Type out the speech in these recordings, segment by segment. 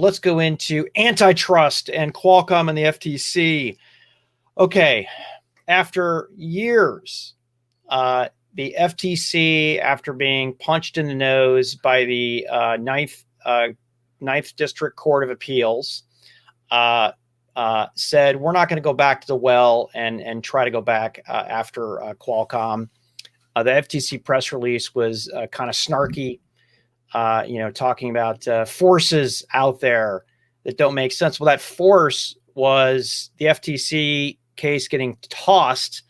Let's go into antitrust and Qualcomm and the FTC. Okay, after years, the FTC, after being punched in the nose by the Ninth District Court of Appeals, said we're not going to go back to the well and try to go back after Qualcomm. The FTC press release was kind of snarky, talking about forces out there that don't make sense. Well, that force was the FTC case getting tossed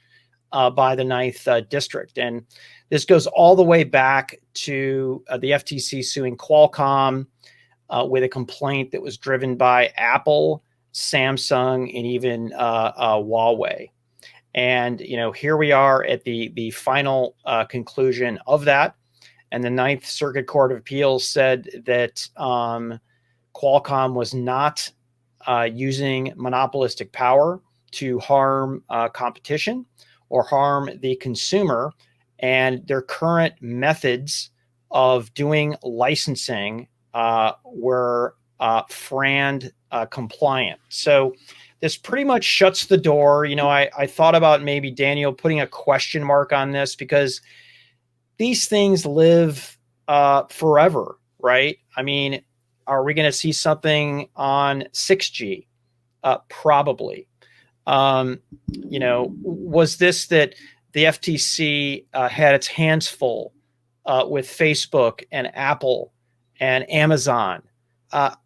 by the Ninth District. And this goes all the way back to the FTC suing Qualcomm with a complaint that was driven by Apple, Samsung, and even Huawei. And, here we are at the final conclusion of that. And the Ninth Circuit Court of Appeals said that Qualcomm was not using monopolistic power to harm competition or harm the consumer. And their current methods of doing licensing were FRAND compliant. So this pretty much shuts the door. I thought about maybe, Daniel, putting a question mark on this because these things live forever, right? I mean, are we going to see something on 6G? Probably. Was this that the FTC had its hands full with Facebook and Apple and Amazon? I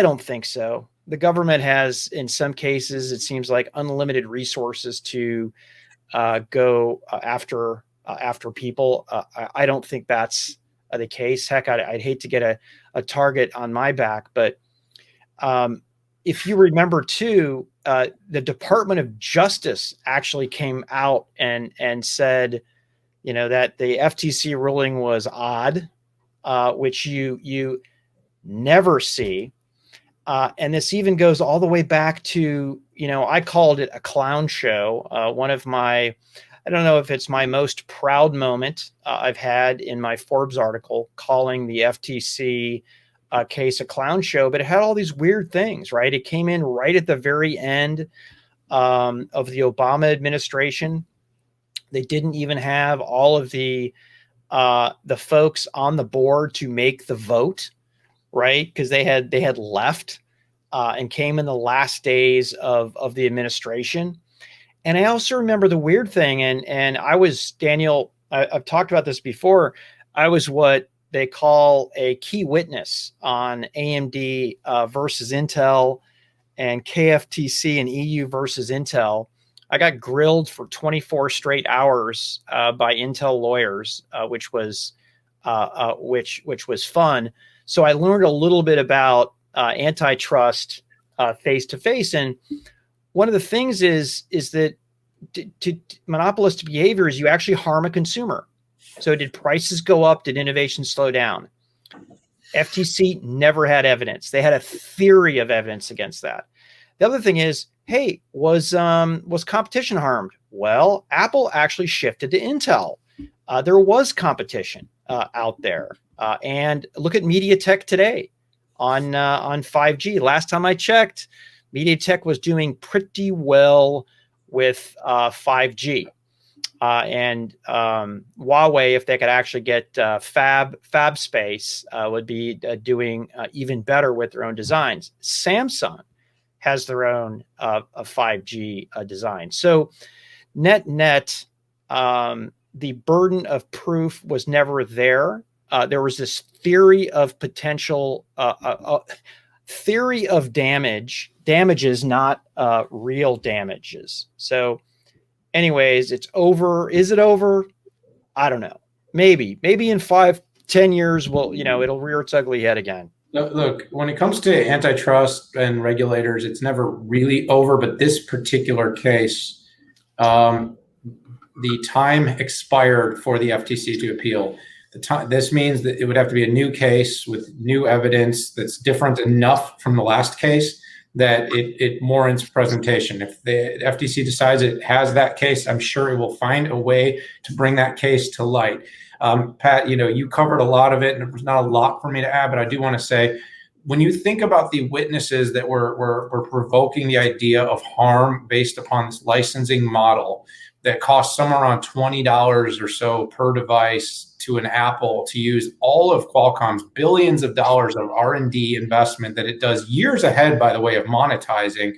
don't think so. The government has, in some cases, it seems like unlimited resources to go after people. I don't think that's the case. Heck, I'd hate to get a target on my back. But if you remember, too, the Department of Justice actually came out and said, that the FTC ruling was odd, which you never see. And this even goes all the way back to, I called it a clown show. One of my, I don't know if it's my most proud moment I've had in my Forbes article, calling the FTC case a clown show, but it had all these weird things, right? It came in right at the very end of the Obama administration. They didn't even have all of the folks on the board to make the vote, right? Because they had left and came in the last days of the administration. And I also remember the weird thing, and I was, Daniel, I've talked about this before. I was what they call a key witness on AMD versus Intel and KFTC and EU versus Intel. I got grilled for 24 straight hours by Intel lawyers, which was fun. So I learned a little bit about antitrust face-to-face. And one of the things is that to monopolistic behavior is you actually harm a consumer. So did prices go up? Did innovation slow down? FTC never had evidence. They had a theory of evidence against that. The other thing is, hey, was competition harmed? Well, Apple actually shifted to Intel. There was competition out there. And look at MediaTek today on 5G. Last time I checked, MediaTek was doing pretty well with 5G. And Huawei, if they could actually get fab space, would be doing even better with their own designs. Samsung has their own 5G design. So net, the burden of proof was never there. There was this theory of potential theory of damages, not real damages. So anyways, it's over. Is it over? I don't know. Maybe in 5-10 years, it'll rear its ugly head again. Look, when it comes to antitrust and regulators, it's never really over. But this particular case, the time expired for the FTC to appeal. This means that it would have to be a new case with new evidence that's different enough from the last case that it warrants presentation. If the FTC decides it has that case, I'm sure it will find a way to bring that case to light. Pat, you covered a lot of it, and there's not a lot for me to add, but I do want to say when you think about the witnesses that were provoking the idea of harm based upon this licensing model that costs somewhere around $20 or so per device to an Apple to use all of Qualcomm's billions of dollars of R&D investment that it does years ahead, by the way, of monetizing,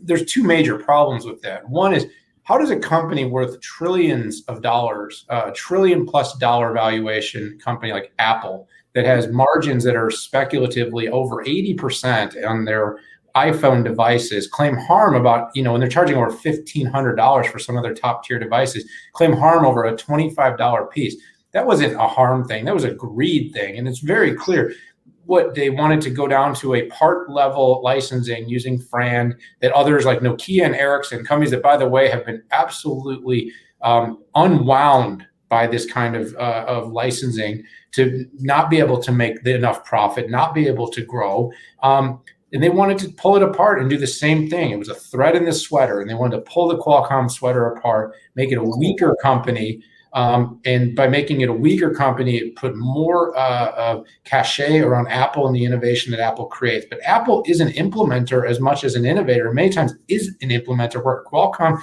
there's two major problems with that. One is, how does a company worth trillions of dollars, trillion plus dollar valuation company like Apple that has margins that are speculatively over 80% on their iPhone devices claim harm about, when they're charging over $1,500 for some of their top tier devices, claim harm over a $25 piece? That wasn't a harm thing. That was a greed thing. And it's very clear what they wanted to go down to a part level licensing using FRAND that others like Nokia and Ericsson, companies that, by the way, have been absolutely unwound by this kind of licensing to not be able to make enough profit, not be able to grow. And they wanted to pull it apart and do the same thing. It was a thread in the sweater, and they wanted to pull the Qualcomm sweater apart, make it a weaker company. And by making it a weaker company, it put more cachet around Apple and the innovation that Apple creates. But Apple is an implementer as much as an innovator. Many times is an implementer, where Qualcomm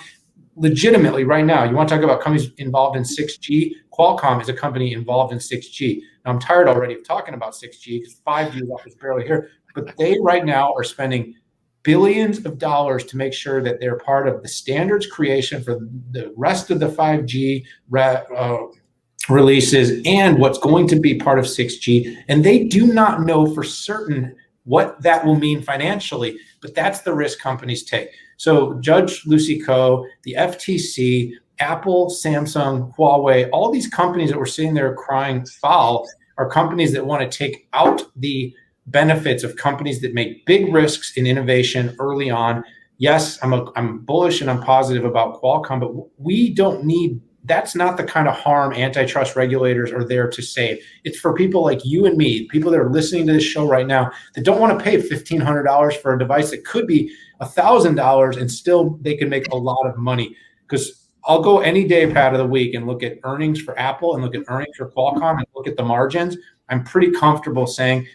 legitimately right now, you want to talk about companies involved in 6G? Qualcomm is a company involved in 6G. Now, I'm tired already of talking about 6G because 5G is barely here. But they right now are spending billions of dollars to make sure that they're part of the standards creation for the rest of the 5G releases and what's going to be part of 6G. And they do not know for certain what that will mean financially, but that's the risk companies take. So Judge Lucy Koh, the FTC, Apple, Samsung, Huawei, all these companies that we're sitting there crying foul are companies that want to take out the benefits of companies that make big risks in innovation early on. Yes, I'm bullish and I'm positive about Qualcomm, but we don't need, that's not the kind of harm antitrust regulators are there to save. It's for people like you and me, people that are listening to this show right now that don't want to pay $1,500 for a device that could be $1,000 and still they can make a lot of money. Because I'll go any day, Pat, of the week and look at earnings for Apple and look at earnings for Qualcomm and look at the margins. I'm pretty comfortable saying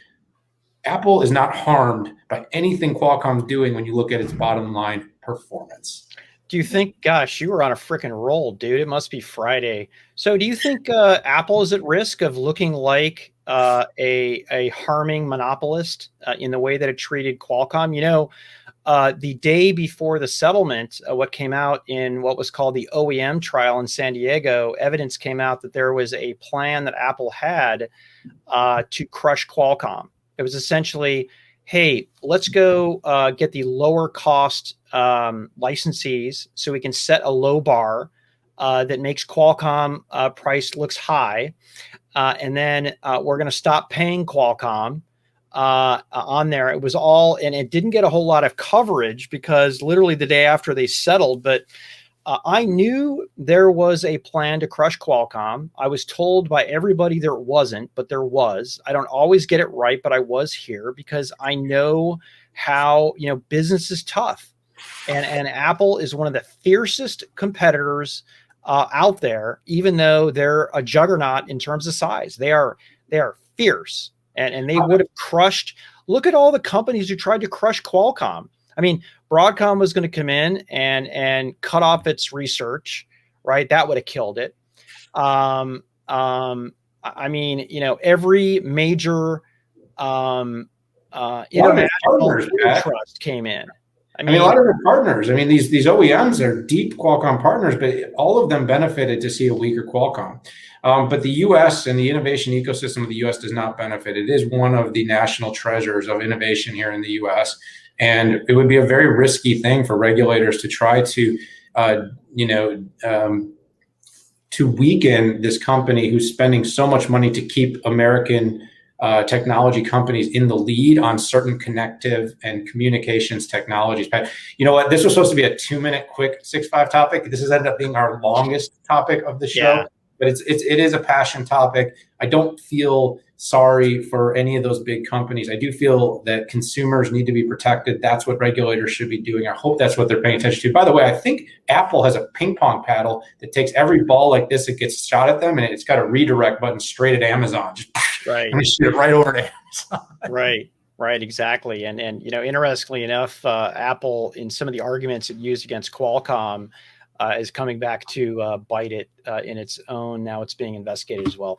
Apple is not harmed by anything Qualcomm's doing when you look at its bottom line performance. Do you think, gosh, you were on a freaking roll, dude. It must be Friday. So do you think Apple is at risk of looking like a harming monopolist in the way that it treated Qualcomm? The day before the settlement, what came out in what was called the OEM trial in San Diego, evidence came out that there was a plan that Apple had to crush Qualcomm. It was essentially, hey, let's go get the lower cost licensees so we can set a low bar that makes Qualcomm price looks high. And then we're going to stop paying Qualcomm on there. It was all, and it didn't get a whole lot of coverage because literally the day after they settled, but I knew there was a plan to crush Qualcomm. I was told by everybody there wasn't, but there was. I don't always get it right, but I was here because I know how, business is tough. And Apple is one of the fiercest competitors out there, even though they're a juggernaut in terms of size. They are fierce, and they would have crushed. Look at all the companies who tried to crush Qualcomm. I mean, Broadcom was going to come in and cut off its research, right? That would have killed it. I mean, every major international trust came in. I mean, a lot of their partners. I mean, these OEMs are deep Qualcomm partners, but all of them benefited to see a weaker Qualcomm. But the U.S. and the innovation ecosystem of the U.S. does not benefit. It is one of the national treasures of innovation here in the U.S., and it would be a very risky thing for regulators to try to, to weaken this company who's spending so much money to keep American technology companies in the lead on certain connective and communications technologies. But you know what? This was supposed to be a 2-minute quick 6-5 topic. This has ended up being our longest topic of the show. Yeah. But it is a passion topic. I don't feel sorry for any of those big companies. I do feel that consumers need to be protected. That's what regulators should be doing. I hope that's what they're paying attention to. By the way, I think Apple has a ping pong paddle that takes every ball like this that gets shot at them, and it's got a redirect button straight at Amazon. Just right. And shoot it right over to Amazon. Right. Right, exactly. And interestingly enough, Apple, in some of the arguments it used against Qualcomm, is coming back to bite it in its own. Now it's being investigated as well.